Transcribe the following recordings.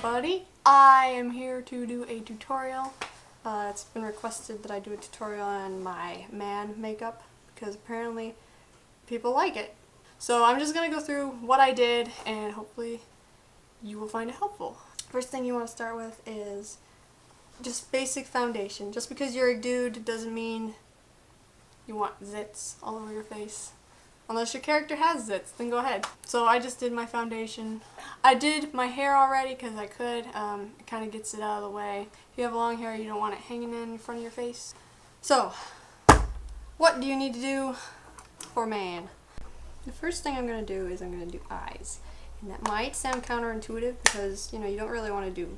everybody, I am here to do a tutorial. It's been requested that I do a tutorial on my man makeup because apparently people like it. So I'm just going to go through what I did and hopefully you will find it helpful. First thing you want to start with is just basic foundation. Just because you're a dude doesn't mean you want zits all over your face. Unless your character has zits, then go ahead. So I just did my foundation. I did my hair already because I could. It kind of gets it out of the way. If you have long hair, you don't want it hanging in front of your face. So, what do you need to do for man? The first thing I'm going to do is I'm going to do eyes. And that might sound counterintuitive because, you don't really want to do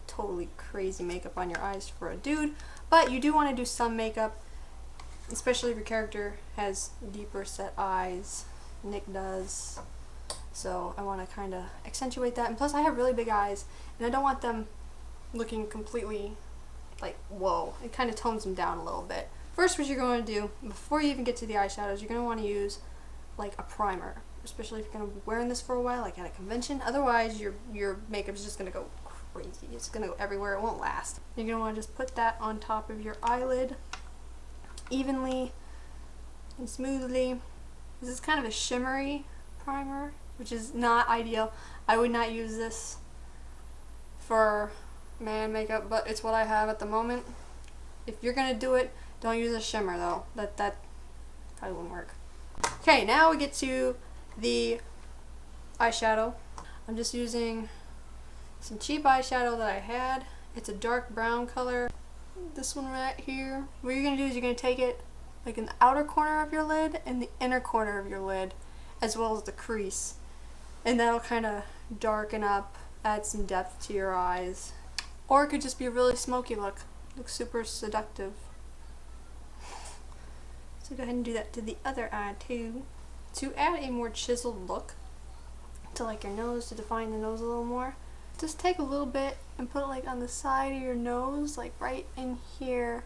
totally crazy makeup on your eyes for a dude. But you do want to do some makeup, especially if your character has deeper set eyes. Nick does. So I want to kind of accentuate that. And plus I have really big eyes and I don't want them looking completely like, whoa. It kind of tones them down a little bit. First, what you're going to do, before you even get to the eyeshadows, you're going to want to use like a primer. Especially if you're going to be wearing this for a while, like at a convention. Otherwise, your makeup is just going to go crazy. It's going to go everywhere. It won't last. You're going to want to just put that on top of your eyelid evenly and smoothly. This is kind of a shimmery primer, which is not ideal. I would not use this for man makeup, but it's what I have at the moment. If you're gonna do it, don't use a shimmer though. That probably won't work. Okay, now we get to the eyeshadow. I'm just using some cheap eyeshadow that I had. It's a dark brown color. This one right here. What you're going to do is you're going to take it like in the outer corner of your lid and the inner corner of your lid, as well as the crease. And that'll kind of darken up, add some depth to your eyes. Or it could just be a really smoky look. Looks super seductive. So go ahead and do that to the other eye too. To add a more chiseled look to like your nose, to define the nose a little more, just take a little bit and put it like on the side of your nose, like right in here,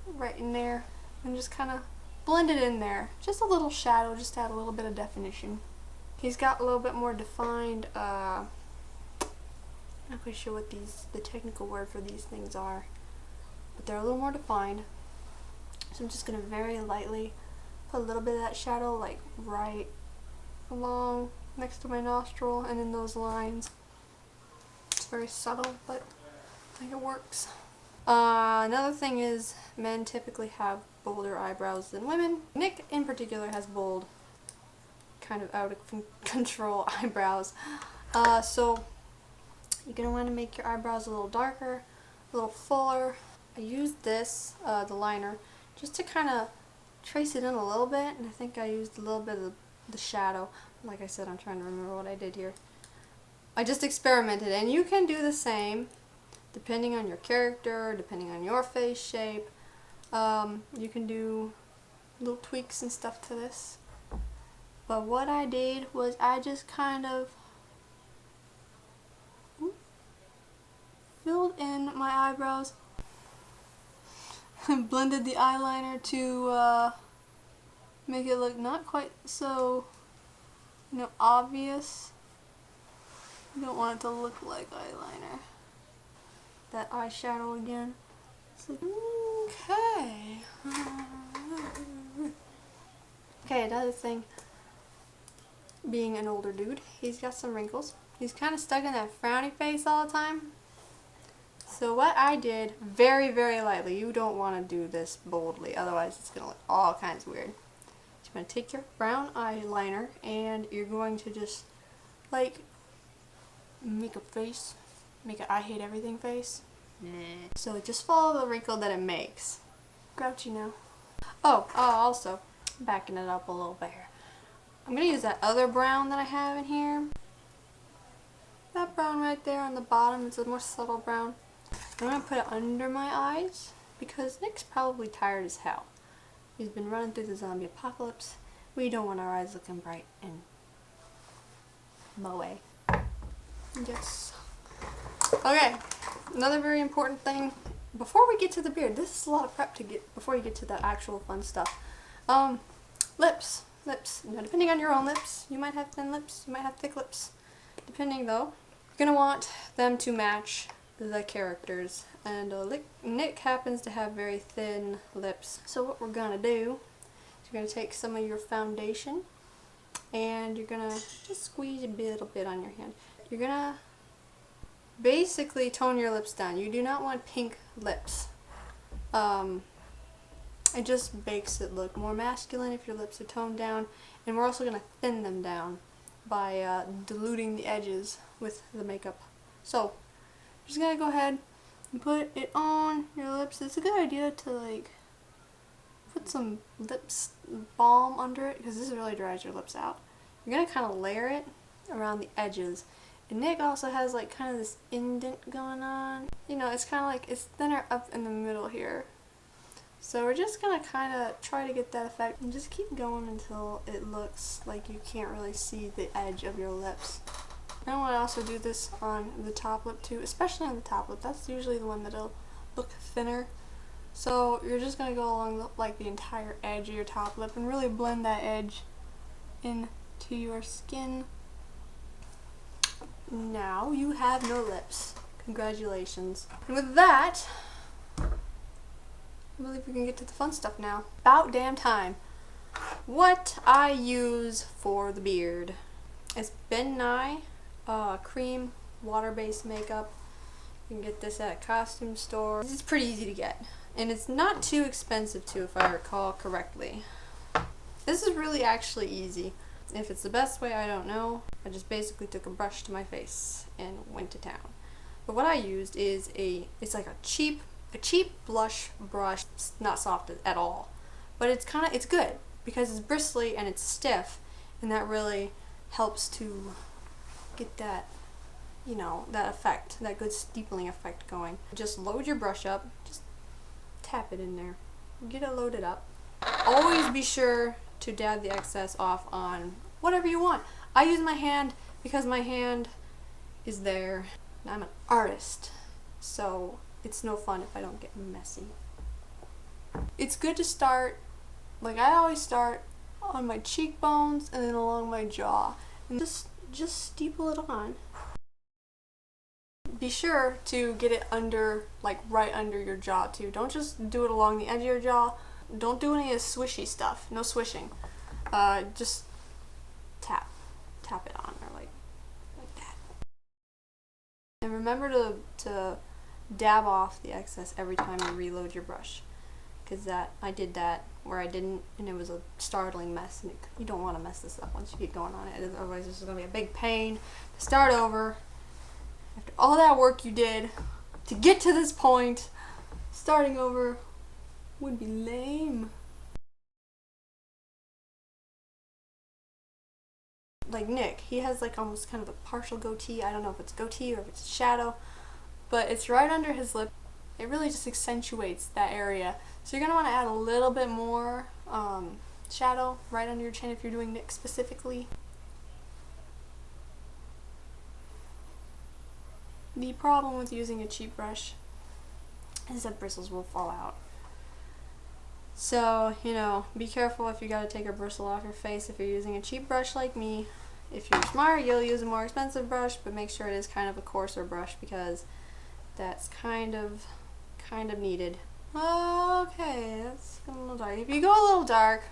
right in there, and just kind of blend it in there. Just a little shadow, just to add a little bit of definition. He's got a little bit more defined, I'm not quite sure what the technical word for these things are, but they're a little more defined. So I'm just going to very lightly put a little bit of that shadow like right along next to my nostril and in those lines. It's very subtle, but I think it works. Another thing is men typically have bolder eyebrows than women. Nick in particular has bold, kind of out of control eyebrows. So you're going to want to make your eyebrows a little darker, a little fuller. I used this, the liner, just to kind of trace it in a little bit, and I think I used a little bit of the shadow. Like I said, I'm trying to remember what I did here. I just experimented, and you can do the same depending on your character, depending on your face shape. You can do little tweaks and stuff to this. But what I did was I just kind of filled in my eyebrows and blended the eyeliner to make it look not quite so obvious. You don't want it to look like eyeliner. That eyeshadow again. So, okay. Okay, another thing. Being an older dude, he's got some wrinkles. He's kind of stuck in that frowny face all the time. So what I did, very, very lightly, you don't want to do this boldly, otherwise it's going to look all kinds of weird. You're going to take your brown eyeliner and you're going to just like make a face, make an I hate everything face. So just follow the wrinkle that it makes. Grouchy now. Oh, also, backing it up a little bit here. I'm going to use that other brown that I have in here. That brown right there on the bottom, it's a more subtle brown. I'm going to put it under my eyes because Nick's probably tired as hell. He's been running through the zombie apocalypse. We don't want our eyes looking bright and moe. Yes. Okay, another very important thing before we get to the beard. This is a lot of prep to get before you get to the actual fun stuff. Lips. Now, depending on your own lips, you might have thin lips, you might have thick lips. Depending though, You're gonna want them to match the characters, and Nick happens to have very thin lips. So what we're gonna do is you're gonna take some of your foundation and you're gonna just squeeze a little bit on your hand. You're gonna basically tone your lips down. You do not want pink lips. It just makes it look more masculine if your lips are toned down, and we're also gonna thin them down by diluting the edges with the makeup. So I'm just gonna go ahead and put it on your lips. It's a good idea to like put some lips balm under it because this really dries your lips out. You're gonna kind of layer it around the edges. And Nick also has like kind of this indent going on. You know, it's kind of like it's thinner up in the middle here. So we're just gonna kind of try to get that effect and just keep going until it looks like you can't really see the edge of your lips. I want to also do this on the top lip too, especially on the top lip. That's usually the one that'll look thinner. So you're just gonna go along the entire edge of your top lip and really blend that edge into your skin. Now you have no lips. Congratulations. And with that, I believe we can get to the fun stuff now. About damn time. What I use for the beard. It's Ben Nye cream water-based makeup. You can get this at a costume store. It's pretty easy to get. And it's not too expensive too, if I recall correctly. This is really actually easy. If it's the best way, I don't know. I just basically took a brush to my face and went to town. But what I used is it's like a cheap blush brush. It's not soft at all, but it's good because it's bristly and it's stiff, and that really helps to get that, you know, that effect, that good steepling effect going. Just load your brush up, just tap it in there, get it loaded up. Always be sure to dab the excess off on whatever you want. I use my hand because my hand is there. I'm an artist, so it's no fun if I don't get messy. It's good to start, like I always start on my cheekbones and then along my jaw, and just steeple it on. Be sure to get it under, like right under your jaw too. Don't just do it along the edge of your jaw. Don't do any of the swishy stuff. No swishing. Just tap it on, or like that. And remember to dab off the excess every time you reload your brush, because I did that where I didn't, and it was a startling mess, and you don't want to mess this up once you get going on it, otherwise this is going to be a big pain to start over. After all that work you did to get to this point, starting over would be lame. Like Nick, he has like almost kind of a partial goatee. I don't know if it's goatee or if it's shadow, but it's right under his lip. It really just accentuates that area. So you're going to want to add a little bit more shadow right under your chin if you're doing Nick specifically. The problem with using a cheap brush is that bristles will fall out. So, you know, be careful if you gotta take a bristle off your face if you're using a cheap brush like me. If you're smart, you'll use a more expensive brush, but make sure it is kind of a coarser brush because that's kind of needed. Okay, that's a little dark. If you go a little dark,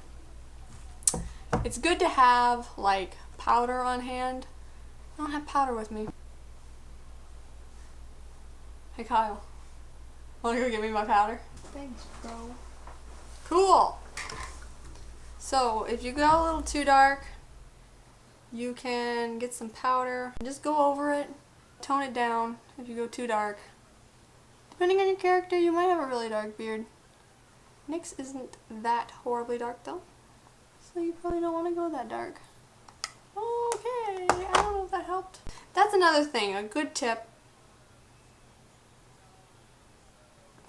it's good to have like powder on hand. I don't have powder with me. Hey Kyle, wanna go get me my powder? Thanks, bro. Cool! So, if you go a little too dark, you can get some powder. Just go over it, tone it down if you go too dark. Depending on your character, you might have a really dark beard. Nick's isn't that horribly dark though, so you probably don't want to go that dark. Okay, I don't know if that helped. That's another thing, a good tip.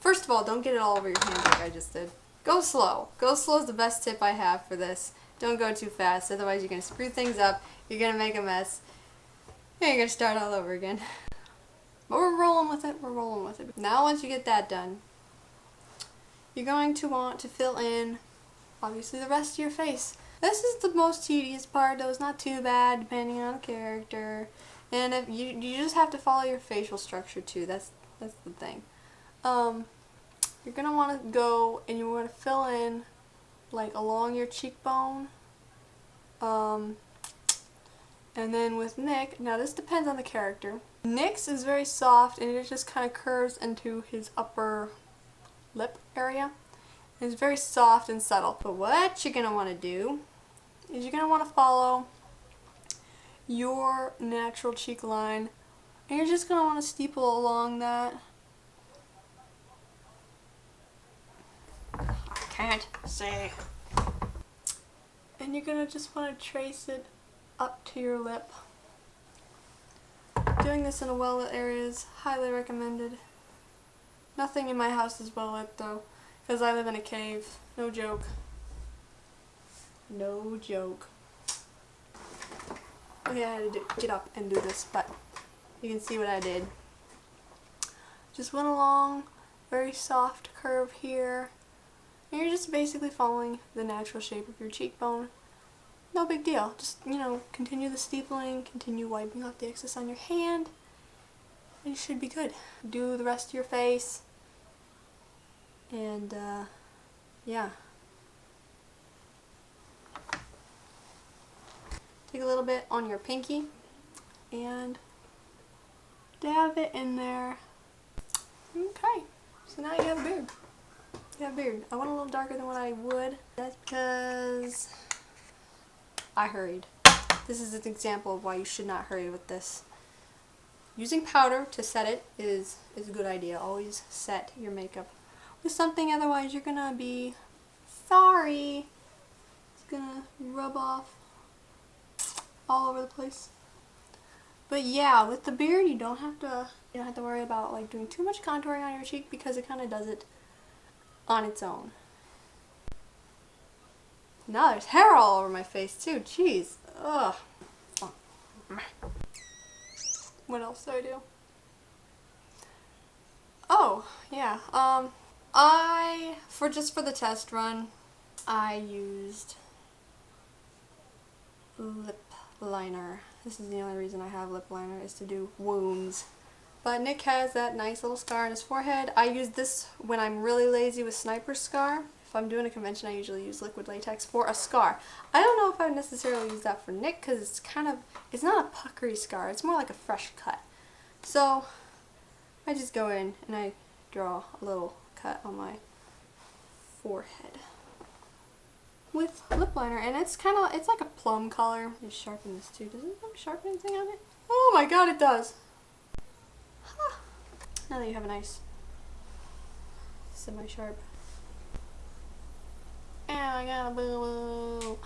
First of all, don't get it all over your hands like I just did. Go slow. Go slow is the best tip I have for this. Don't go too fast, otherwise you're going to screw things up, you're going to make a mess, and you're going to start all over again. But we're rolling with it, we're rolling with it. Now once you get that done, you're going to want to fill in, obviously, the rest of your face. This is the most tedious part, though it's not too bad depending on the character. And if you just have to follow your facial structure too. That's the thing. You're gonna want to go and you want to fill in like along your cheekbone. And then with Nick, now this depends on the character. Nick's is very soft and it just kind of curves into his upper lip area. It's very soft and subtle. But what you're gonna want to do is you're gonna want to follow your natural cheek line, and you're just gonna want to steeple along that. I can't say. And you're gonna just want to trace it up to your lip. Doing this in a well-lit area is highly recommended. Nothing in my house is well-lit though, because I live in a cave. No joke. No joke. Okay, I had to get up and do this, but you can see what I did. Just went along, very soft curve here. And you're just basically following the natural shape of your cheekbone. No big deal. Just, you know, continue the steepling, continue wiping off the excess on your hand, and you should be good. Do the rest of your face, and yeah. Take a little bit on your pinky and dab it in there. Okay, so now you have a beard. You have a beard. I went a little darker than what I would. That's because I hurried. This is an example of why you should not hurry with this. Using powder to set it is a good idea. Always set your makeup with something, otherwise you're gonna be sorry. It's gonna rub off all over the place. But yeah, with the beard you don't have to worry about like doing too much contouring on your cheek, because it kind of does it on its own. Now there's hair all over my face too. Jeez. Ugh. What else do I do? Oh, yeah. For the test run, I used lip liner. This is the only reason I have lip liner, is to do wounds. But Nick has that nice little scar on his forehead. I use this when I'm really lazy with sniper scar. If I'm doing a convention, I usually use liquid latex for a scar. I don't know if I would necessarily use that for Nick, because it's not a puckery scar. It's more like a fresh cut. So I just go in and I draw a little cut on my forehead with lip liner, and it's like a plum color. Let me sharpen this too. Does it have a sharpening thing on it? Oh my god, it does. Huh. Now that you have a nice semi-sharp. And I got a boo-boo. You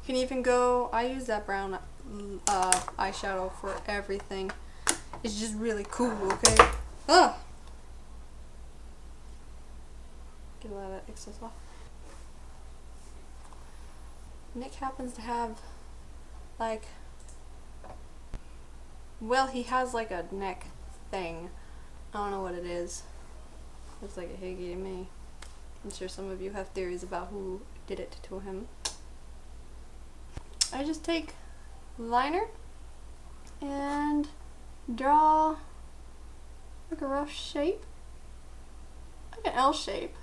can even go, I use that brown eyeshadow for everything. It's just really cool, okay? Ugh! Get a lot of that excess off. Nick happens to have, like, well, he has like a neck thing. I don't know what it is. Looks like a higgy to me. I'm sure some of you have theories about who did it to him. I just take liner and draw like a rough shape, like an L shape,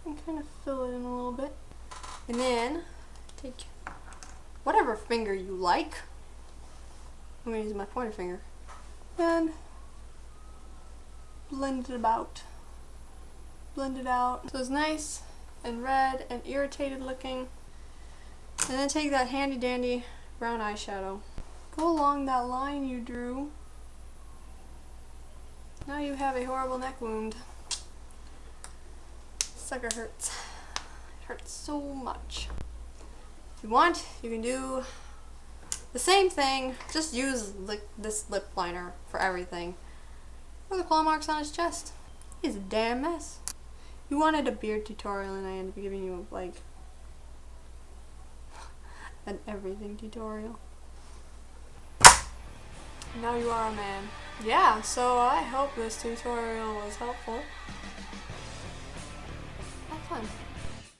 and kind of fill it in a little bit. And then take whatever finger you like. I'm going to use my pointer finger. And blend it about. Blend it out so it's nice and red and irritated looking. And then take that handy dandy brown eyeshadow. Go along that line you drew. Now you have a horrible neck wound. Sucker hurts. It hurts so much. If you want, you can do the same thing. Just use this lip liner for everything. For the claw marks on his chest. He's a damn mess. You wanted a beard tutorial and I ended up giving you like an everything tutorial. Now you are a man. Yeah, so I hope this tutorial was helpful. Have fun.